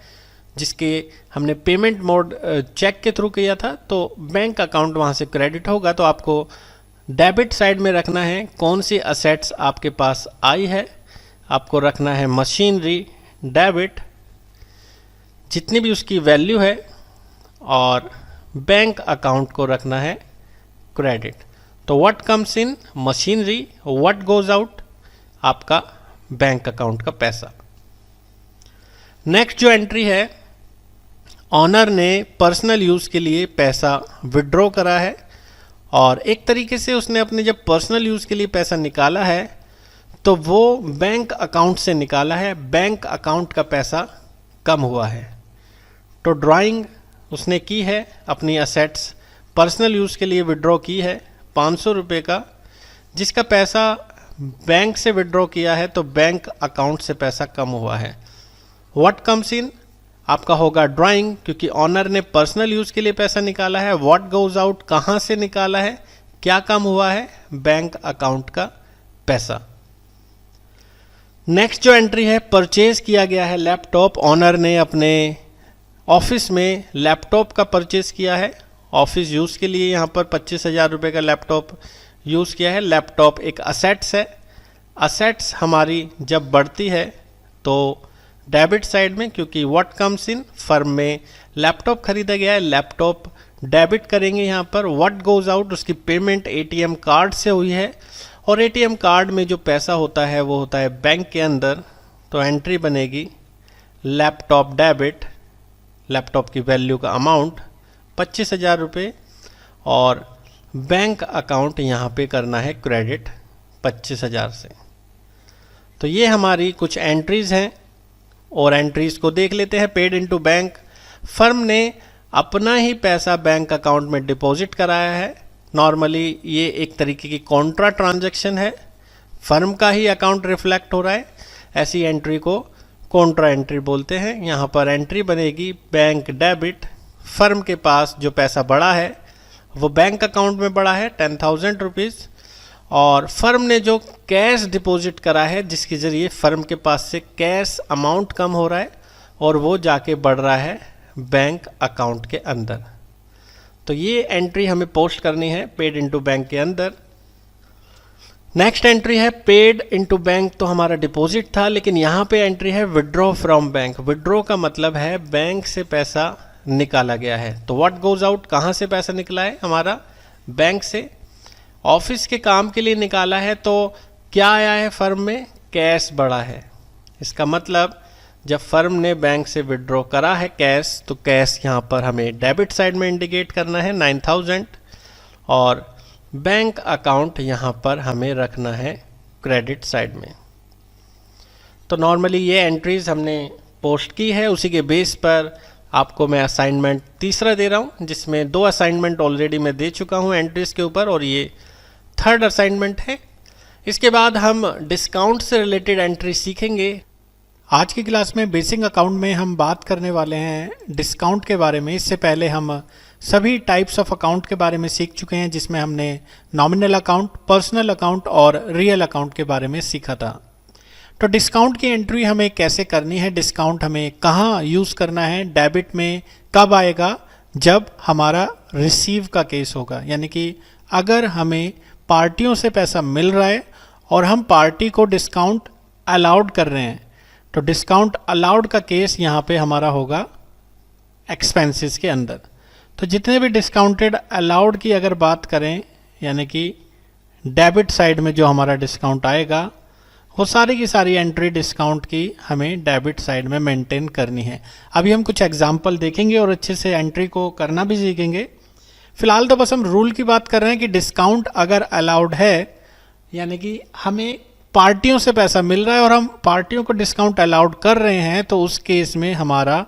जिसके हमने पेमेंट मोड चेक के थ्रू किया था, तो बैंक अकाउंट वहाँ से क्रेडिट होगा। तो आपको डेबिट साइड में रखना है कौन सी असेट्स आपके पास आई है। आपको रखना है मशीनरी डेबिट जितनी भी उसकी वैल्यू है, और बैंक अकाउंट को रखना है क्रेडिट। तो what comes in machinery, what goes out आपका बैंक अकाउंट का पैसा। नेक्स्ट जो एंट्री है, ऑनर ने पर्सनल यूज़ के लिए पैसा विड्रॉ करा है और एक तरीके से उसने अपने जब पर्सनल यूज़ के लिए पैसा निकाला है तो वो बैंक अकाउंट से निकाला है, बैंक अकाउंट का पैसा कम हुआ है। तो ड्राइंग उसने की है, अपनी असेट्स पर्सनल यूज़ के लिए विड्रॉ की है 500 रुपये का, जिसका पैसा बैंक से विड्रॉ किया है तो बैंक अकाउंट से पैसा कम हुआ है। व्हाट कम्स इन आपका होगा ड्राइंग, क्योंकि ऑनर ने पर्सनल यूज़ के लिए पैसा निकाला है। व्हाट गोज आउट कहाँ से निकाला है, क्या कम हुआ है, बैंक अकाउंट का पैसा। नेक्स्ट जो एंट्री है, परचेज किया गया है लैपटॉप। ऑनर ने अपने ऑफिस में लैपटॉप का परचेज किया है, ऑफिस यूज़ के लिए यहाँ पर 25,000 रुपये का लैपटॉप यूज़ किया है। लैपटॉप एक असेट्स है। असेट्स हमारी जब बढ़ती है तो डेबिट साइड में, क्योंकि व्हाट कम्स इन फर्म में लैपटॉप खरीदा गया है, लैपटॉप डेबिट करेंगे यहाँ पर। व्हाट गोज आउट उसकी पेमेंट एटीएम कार्ड से हुई है और एटीएम कार्ड में जो पैसा होता है वो होता है बैंक के अंदर। तो एंट्री बनेगी लैपटॉप डेबिट, लैपटॉप की वैल्यू का अमाउंट 25,000 रुपये और बैंक अकाउंट यहाँ पे करना है क्रेडिट 25,000 से। तो ये हमारी कुछ एंट्रीज़ हैं और एंट्रीज़ को देख लेते हैं। पेड इनटू बैंक, फर्म ने अपना ही पैसा बैंक अकाउंट में डिपॉजिट कराया है। नॉर्मली ये एक तरीके की कॉन्ट्रा ट्रांजैक्शन है, फर्म का ही अकाउंट रिफ्लेक्ट हो रहा है, ऐसी एंट्री को कॉन्ट्रा एंट्री बोलते हैं। यहाँ पर एंट्री बनेगी बैंक डेबिट, फर्म के पास जो पैसा बढ़ा है वो बैंक अकाउंट में बढ़ा है 10,000 रुपीज़, और फर्म ने जो कैश डिपॉजिट करा है जिसके ज़रिए फर्म के पास से कैश अमाउंट कम हो रहा है और वो जाके बढ़ रहा है बैंक अकाउंट के अंदर। तो ये एंट्री हमें पोस्ट करनी है पेड इनटू बैंक के अंदर। नेक्स्ट एंट्री है पेड इनटू बैंक, तो हमारा डिपॉजिट था, लेकिन यहाँ पे एंट्री है विड्रॉ फ्रॉम बैंक। विड्रॉ का मतलब है बैंक से पैसा निकाला गया है। तो व्हाट गोज आउट कहाँ से पैसा निकला है हमारा, बैंक से। ऑफिस के काम के लिए निकाला है तो क्या आया है फर्म में, कैश बढ़ा है। इसका मतलब जब फर्म ने बैंक से विड्रॉ करा है कैश, तो कैश यहाँ पर हमें डेबिट साइड में इंडिकेट करना है 9,000, और बैंक अकाउंट यहाँ पर हमें रखना है क्रेडिट साइड में। तो नॉर्मली ये एंट्रीज हमने पोस्ट की है, उसी के बेस पर आपको मैं असाइनमेंट तीसरा दे रहा हूँ, जिसमें 2 असाइनमेंट ऑलरेडी मैं दे चुका हूँ एंट्रीज के ऊपर, और ये 3rd असाइनमेंट है। इसके बाद हम डिस्काउंट से रिलेटेड एंट्री सीखेंगे।
आज की क्लास में बेसिक अकाउंट में हम बात करने वाले हैं डिस्काउंट के बारे में। इससे पहले हम सभी टाइप्स ऑफ अकाउंट के बारे में सीख चुके हैं, जिसमें हमने नॉमिनल अकाउंट, पर्सनल अकाउंट और रियल अकाउंट के बारे में सीखा था। तो डिस्काउंट की एंट्री हमें कैसे करनी है, डिस्काउंट हमें कहाँ यूज़ करना है, डेबिट में कब आएगा, जब हमारा रिसीव का केस होगा। यानी कि अगर हमें पार्टियों से पैसा मिल रहा है और हम पार्टी को डिस्काउंट अलाउड कर रहे हैं, तो डिस्काउंट अलाउड का केस यहाँ पे हमारा होगा एक्सपेंसेस के अंदर। तो जितने भी डिस्काउंटेड अलाउड की अगर बात करें, यानी कि डेबिट साइड में जो हमारा डिस्काउंट आएगा, वो सारी की सारी एंट्री डिस्काउंट की हमें डेबिट साइड में मेंटेन करनी है। अभी हम कुछ एग्जांपल देखेंगे और अच्छे से एंट्री को करना भी सीखेंगे। फिलहाल तो बस हम रूल की बात कर रहे हैं कि डिस्काउंट अगर अलाउड है, यानी कि हमें पार्टियों से पैसा मिल रहा है और हम पार्टियों को डिस्काउंट अलाउड कर रहे हैं, तो उस केस में हमारा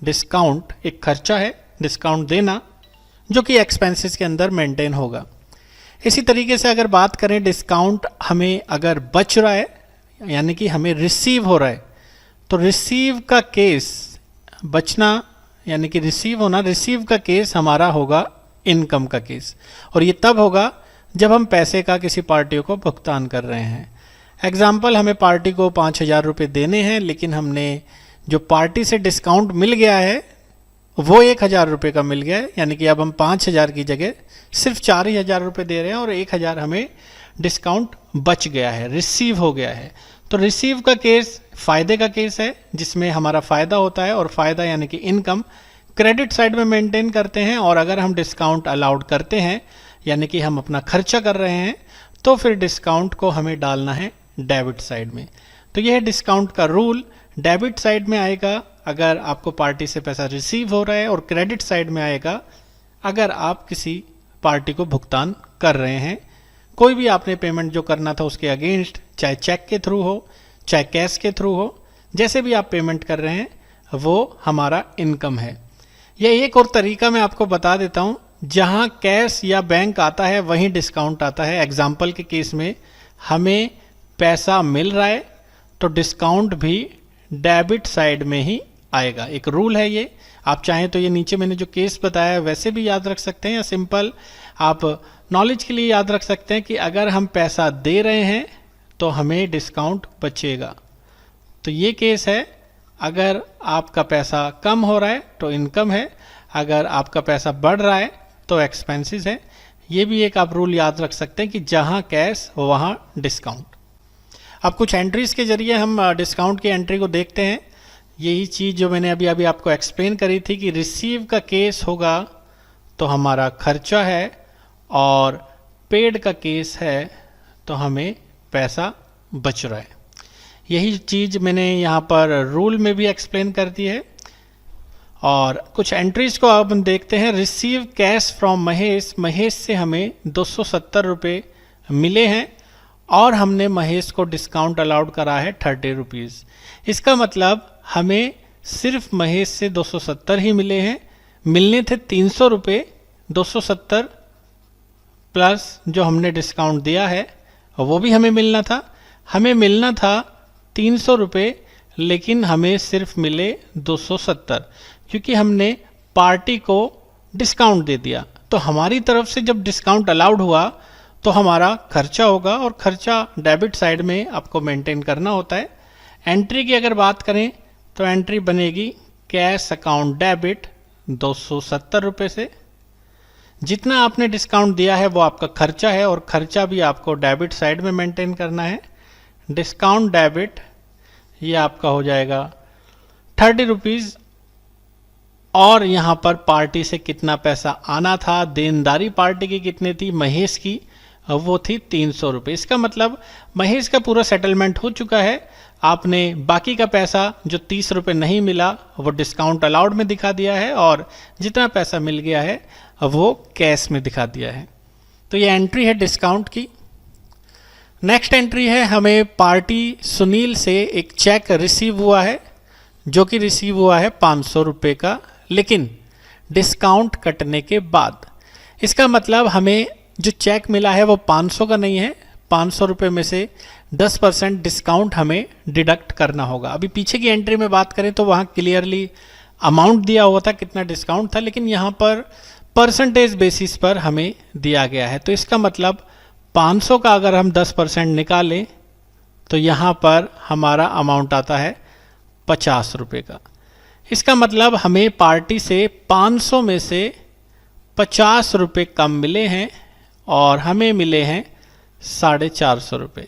डिस्काउंट एक खर्चा है, डिस्काउंट देना, जो कि एक्सपेंसेस के अंदर मेंटेन होगा। इसी तरीके से अगर बात करें डिस्काउंट हमें अगर बच रहा है यानी कि हमें रिसीव हो रहा है, तो रिसीव का केस बचना यानी कि रिसीव होना, रिसीव का केस हमारा होगा इनकम का केस, और ये तब होगा जब हम पैसे का किसी पार्टी को भुगतान कर रहे हैं। एग्जाम्पल, हमें पार्टी को 5,000 रुपये देने हैं, लेकिन हमने जो पार्टी से डिस्काउंट मिल गया है वो 1,000 रुपये का मिल गया है, यानी कि अब हम 5,000 की जगह सिर्फ 4,000 रुपये दे रहे हैं और 1,000 हमें डिस्काउंट बच गया है, रिसीव हो गया है। तो रिसीव का केस फ़ायदे का केस है जिसमें हमारा फ़ायदा होता है, और फ़ायदा यानी कि इनकम क्रेडिट साइड में मेंटेन करते हैं, और अगर हम डिस्काउंट अलाउड करते हैं यानी कि हम अपना खर्चा कर रहे हैं तो फिर डिस्काउंट को हमें डालना है डेबिट साइड में। तो यह डिस्काउंट का रूल डेबिट साइड में आएगा अगर आपको पार्टी से पैसा रिसीव हो रहा है, और क्रेडिट साइड में आएगा अगर आप किसी पार्टी को भुगतान कर रहे हैं। कोई भी आपने पेमेंट जो करना था उसके अगेंस्ट, चाहे चेक के थ्रू हो चाहे कैश के थ्रू हो, जैसे भी आप पेमेंट कर रहे हैं वो हमारा इनकम है। यह एक और तरीका मैं आपको बता देता हूँ, जहाँ कैश या बैंक आता है वहीं डिस्काउंट आता है। एग्जाम्पल के केस में हमें पैसा मिल रहा है तो डिस्काउंट भी डेबिट साइड में ही आएगा। एक रूल है ये, आप चाहें तो ये नीचे मैंने जो केस बताया है वैसे भी याद रख सकते हैं, या सिंपल आप नॉलेज के लिए याद रख सकते हैं कि अगर हम पैसा दे रहे हैं तो हमें डिस्काउंट बचेगा। तो ये केस है, अगर आपका पैसा कम हो रहा है तो इनकम है, अगर आपका पैसा बढ़ रहा है तो एक्सपेंसेस है। ये भी एक आप रूल याद रख सकते हैं कि जहाँ कैश वहाँ डिस्काउंट। अब कुछ एंट्रीज के जरिए हम डिस्काउंट की एंट्री को देखते हैं। यही चीज़ जो मैंने अभी अभी आपको एक्सप्लेन करी थी कि रिसीव का केस होगा तो हमारा खर्चा है, और पेड का केस है तो हमें पैसा बच रहा है। यही चीज़ मैंने यहाँ पर रूल में भी एक्सप्लेन कर दी है। और कुछ एंट्रीज को अब हम देखते हैं। Receive cash from Mahesh, Mahesh से हमें 270 रुपये मिले हैं और हमने महेश को डिस्काउंट अलाउड करा है 30 रुपीज़। इसका मतलब हमें सिर्फ महेश से 270 ही मिले हैं, मिलने थे 300 रुपये, 270 प्लस जो हमने डिस्काउंट दिया है वो भी हमें मिलना था। हमें मिलना था 300 रुपये, लेकिन हमें सिर्फ मिले 270, क्योंकि हमने पार्टी को डिस्काउंट दे दिया। तो हमारी तरफ से जब डिस्काउंट अलाउड हुआ तो हमारा खर्चा होगा, और खर्चा डेबिट साइड में आपको मेंटेन करना होता है। एंट्री की अगर बात करें तो एंट्री बनेगी कैश अकाउंट डेबिट 270 रुपये से। जितना आपने डिस्काउंट दिया है वो आपका खर्चा है, और खर्चा भी आपको डेबिट साइड में मेंटेन करना है। डिस्काउंट डेबिट ये आपका हो जाएगा 30 रुपीज़, और यहाँ पर पार्टी से कितना पैसा आना था, देनदारी पार्टी की कितनी थी, महेश की वो थी 300 रुपये। इसका मतलब महेश का पूरा सेटलमेंट हो चुका है। आपने बाकी का पैसा जो 30 रुपये नहीं मिला वो डिस्काउंट अलाउड में दिखा दिया है, और जितना पैसा मिल गया है वो कैश में दिखा दिया है। तो ये एंट्री है डिस्काउंट की। नेक्स्ट एंट्री है, हमें पार्टी सुनील से एक चेक रिसीव हुआ है, जो कि रिसीव हुआ है 500 रुपये का, लेकिन डिस्काउंट कटने के बाद। इसका मतलब हमें जो चेक मिला है वो 500 का नहीं है, 500 रुपये में से 10% डिस्काउंट हमें डिडक्ट करना होगा। अभी पीछे की एंट्री में बात करें तो वहाँ क्लियरली अमाउंट दिया हुआ था कितना डिस्काउंट था, लेकिन यहाँ पर परसेंटेज बेसिस पर हमें दिया गया है। तो इसका मतलब 500 का अगर हम 10% निकालें तो यहाँ पर हमारा अमाउंट आता है 50 रुपये का। इसका मतलब हमें पार्टी से 500 में से 50 रुपये कम मिले हैं, और हमें मिले हैं 450 रुपये।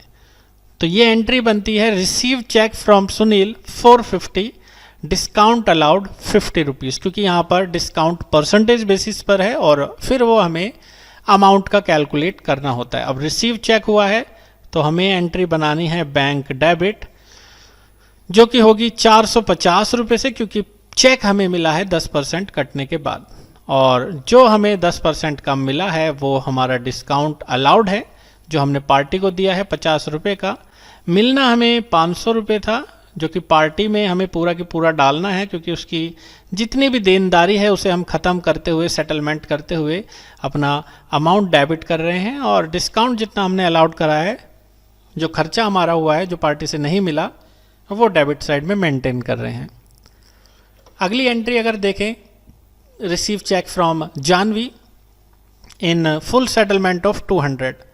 तो ये एंट्री बनती है receive cheque from Sunil 450, discount allowed 50 rupees, क्योंकि यहाँ पर डिस्काउंट परसेंटेज बेसिस पर है और फिर वो हमें अमाउंट का कैलकुलेट करना होता है। अब रिसीव चेक हुआ है तो हमें एंट्री बनानी है बैंक डेबिट, जो कि होगी 450 रुपये से, क्योंकि चेक हमें मिला है 10% कटने के बाद, और जो हमें 10% कम मिला है वो हमारा डिस्काउंट अलाउड है जो हमने पार्टी को दिया है 50 रुपये का। मिलना हमें 500 रुपये था,
जो कि पार्टी में हमें पूरा की पूरा डालना है, क्योंकि उसकी जितनी भी देनदारी है उसे हम ख़त्म करते हुए, सेटलमेंट करते हुए अपना अमाउंट डेबिट कर रहे हैं, और डिस्काउंट जितना हमने अलाउड करा है, जो खर्चा हमारा हुआ है जो पार्टी से नहीं मिला, वो डेबिट साइड में मेंटेन कर रहे हैं। अगली एंट्री अगर देखें, receive cheque from Janvi in full settlement of 200।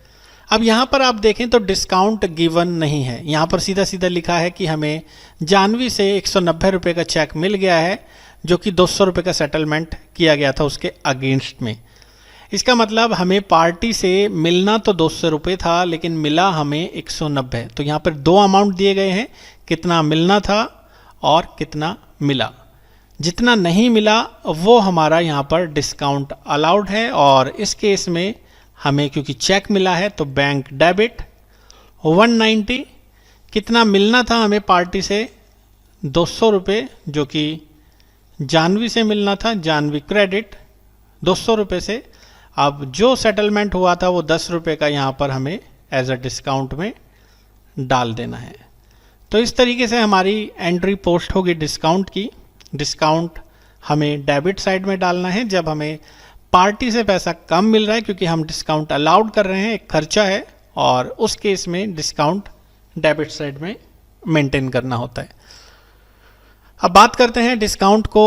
अब यहाँ पर आप देखें तो डिस्काउंट गिवन नहीं है, यहाँ पर सीधा सीधा लिखा है कि हमें जानवी से 190 रुपये का चेक मिल गया है, जो कि 200 रुपये का सेटलमेंट किया गया था उसके अगेंस्ट में। इसका मतलब हमें पार्टी से मिलना तो 200 रुपये था, लेकिन मिला हमें 190। तो यहाँ पर दो अमाउंट दिए गए हैं, कितना मिलना था और कितना मिला। जितना नहीं मिला वो हमारा यहाँ पर डिस्काउंट अलाउड है, और इस केस में हमें क्योंकि चेक मिला है तो बैंक डेबिट 190। कितना मिलना था हमें पार्टी से 200 रुपये, जो कि जानवी से मिलना था, जानवी क्रेडिट 200 रुपये से। अब जो सेटलमेंट हुआ था वो 10 रुपये का यहाँ पर हमें एज अ डिस्काउंट में डाल देना है। तो इस तरीके से हमारी एंट्री पोस्ट होगी डिस्काउंट की। डिस्काउंट हमें डेबिट साइड में डालना है जब हमें पार्टी से पैसा कम मिल रहा है, क्योंकि हम डिस्काउंट अलाउड कर रहे हैं, एक खर्चा है, और उस केस में डिस्काउंट डेबिट साइड में मेंटेन करना होता है। अब बात करते हैं डिस्काउंट को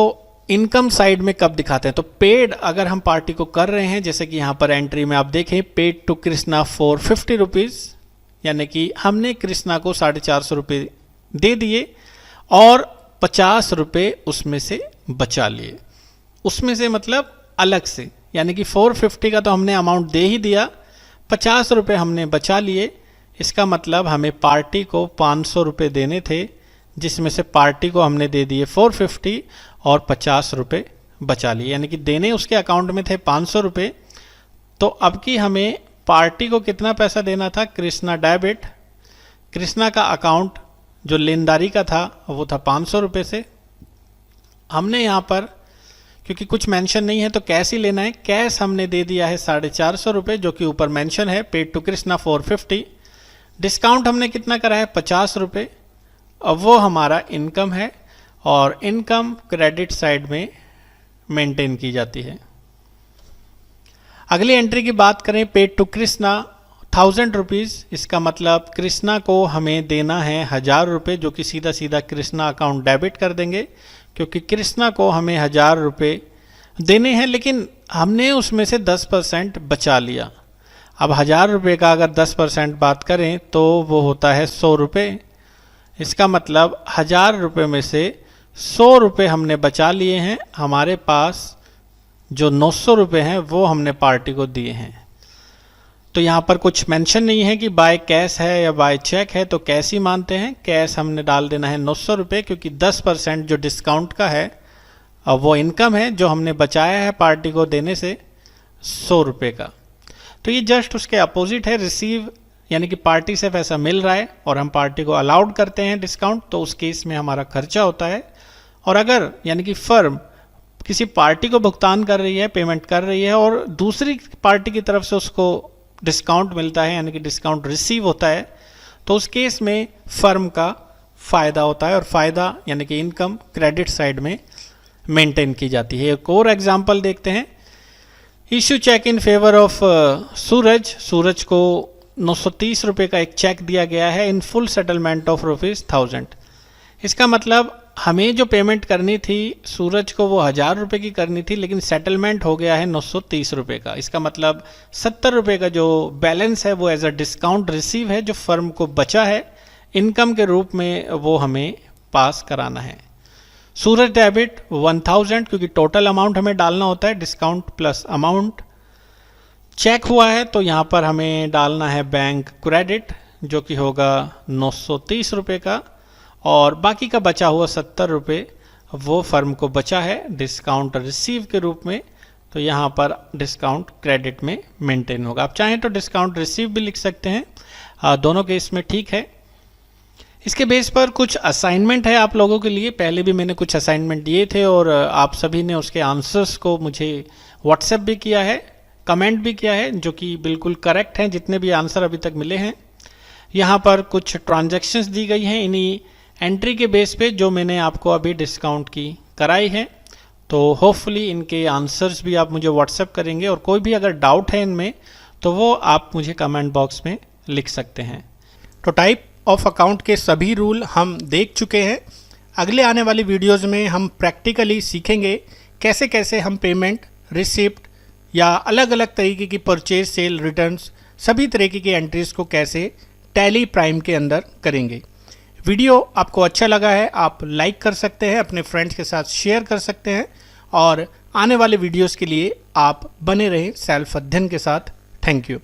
इनकम साइड में कब दिखाते हैं। तो पेड अगर हम पार्टी को कर रहे हैं, जैसे कि यहाँ पर एंट्री में आप देखें, paid to Krishna for 50 rupees, यानी कि हमने कृष्णा को 450 रुपये दे दिए और 50 रुपये उसमें से बचा लिए। उसमें से मतलब अलग से, यानी कि 450 का तो हमने अमाउंट दे ही दिया, 50 रुपये हमने बचा लिए। इसका मतलब हमें पार्टी को 500 रुपये देने थे, जिसमें से पार्टी को हमने दे दिए 450 और 50 रुपये बचा लिए, यानी कि देने उसके अकाउंट में थे 500 रुपये। तो अब की हमें पार्टी को कितना पैसा देना था, कृष्णा डेबिट, कृष्णा का अकाउंट जो लेनदारी का था वो था 500 रुपये से। हमने यहाँ पर क्योंकि कुछ मेंशन नहीं है तो कैश ही लेना है, कैश हमने दे दिया है 450 रुपये, जो कि ऊपर मेंशन है, पेड टू कृष्णा 450। डिस्काउंट हमने कितना करा है, 50 रुपये। अब वो हमारा इनकम है, और इनकम क्रेडिट साइड में मेंटेन की जाती है। अगली एंट्री की बात करें, पेड टू कृष्णा 1000 रुपीज़। इसका मतलब कृष्णा को हमें देना है 1000 रुपये, जो कि सीधा सीधा कृष्णा अकाउंट डेबिट कर देंगे, क्योंकि कृष्णा को हमें 1000 रुपये देने हैं, लेकिन हमने उसमें से 10% बचा लिया। अब 1000 रुपये का अगर 10% बात करें तो वो होता है 100 रुपये। इसका मतलब 1000 रुपये में से 100 रुपये हमने बचा लिए हैं, हमारे पास जो 900 रुपये हैं वो हमने पार्टी को दिए हैं। तो यहाँ पर कुछ मेंशन नहीं है कि बाय कैश है या बाय चेक है, तो कैश ही मानते हैं। कैश हमने डाल देना है 900 रुपये, क्योंकि 10% जो डिस्काउंट का है अब वो इनकम है जो हमने बचाया है पार्टी को देने से 100 रुपये का। तो ये जस्ट उसके अपोजिट है, रिसीव, यानी कि पार्टी से पैसा मिल रहा है और हम पार्टी को अलाउड करते हैं डिस्काउंट, तो उस केस में हमारा खर्चा होता है। और अगर यानी कि फर्म किसी पार्टी को भुगतान कर रही है, पेमेंट कर रही है, और दूसरी पार्टी की तरफ से उसको डिस्काउंट मिलता है, यानी कि डिस्काउंट रिसीव होता है, तो उस केस में फर्म का फ़ायदा होता है, और फ़ायदा यानी कि इनकम क्रेडिट साइड में मेंटेन की जाती है। एक और एग्जांपल देखते हैं, issue cheque in favour of Suraj. Suraj को 930 रुपये का एक चेक दिया गया है इन फुल सेटलमेंट ऑफ ₹1000। इसका मतलब हमें जो पेमेंट करनी थी सूरज को वो 1000 रुपये की करनी थी, लेकिन सेटलमेंट हो गया है 930 रुपये का। इसका मतलब 70 रुपये का जो बैलेंस है वो एज अ डिस्काउंट रिसीव है, जो फर्म को बचा है इनकम के रूप में, वो हमें पास कराना है। सूरज डेबिट 1000, क्योंकि टोटल अमाउंट हमें डालना होता है, डिस्काउंट प्लस अमाउंट। चेक हुआ है तो यहाँ पर हमें डालना है बैंक क्रेडिट, जो कि होगा 930 रुपये का, और बाकी का बचा हुआ 70 रुपये वो फर्म को बचा है डिस्काउंट रिसीव के रूप में, तो यहाँ पर डिस्काउंट क्रेडिट में मेंटेन होगा। आप चाहें तो डिस्काउंट रिसीव भी लिख सकते हैं, दोनों केस में ठीक है। इसके बेस पर कुछ असाइनमेंट है आप लोगों के लिए। पहले भी मैंने कुछ असाइनमेंट दिए थे और आप सभी ने उसके आंसर्स को मुझे व्हाट्सएप भी किया है, कमेंट भी किया है, जो कि बिल्कुल करेक्ट हैं जितने भी आंसर अभी तक मिले हैं। यहाँ पर कुछ ट्रांजैक्शंस दी गई हैं, इन्हीं एंट्री के बेस पे जो मैंने आपको अभी डिस्काउंट की कराई है। तो होपफुली इनके आंसर्स भी आप मुझे व्हाट्सएप करेंगे, और कोई भी अगर डाउट है इनमें तो वो आप मुझे कमेंट बॉक्स में लिख सकते हैं।
तो टाइप ऑफ अकाउंट के सभी रूल हम देख चुके हैं। अगले आने वाली वीडियोस में हम प्रैक्टिकली सीखेंगे कैसे कैसे हम पेमेंट, रिसिप्ट या अलग अलग तरीके की परचेज, सेल, रिटर्न्स, सभी तरीके की एंट्रीज को कैसे टैली प्राइम के अंदर करेंगे। वीडियो आपको अच्छा लगा है, आप लाइक कर सकते हैं, अपने फ्रेंड्स के साथ शेयर कर सकते हैं, और आने वाले वीडियोस के लिए आप बने रहें सेल्फ अध्ययन के साथ। Thank you.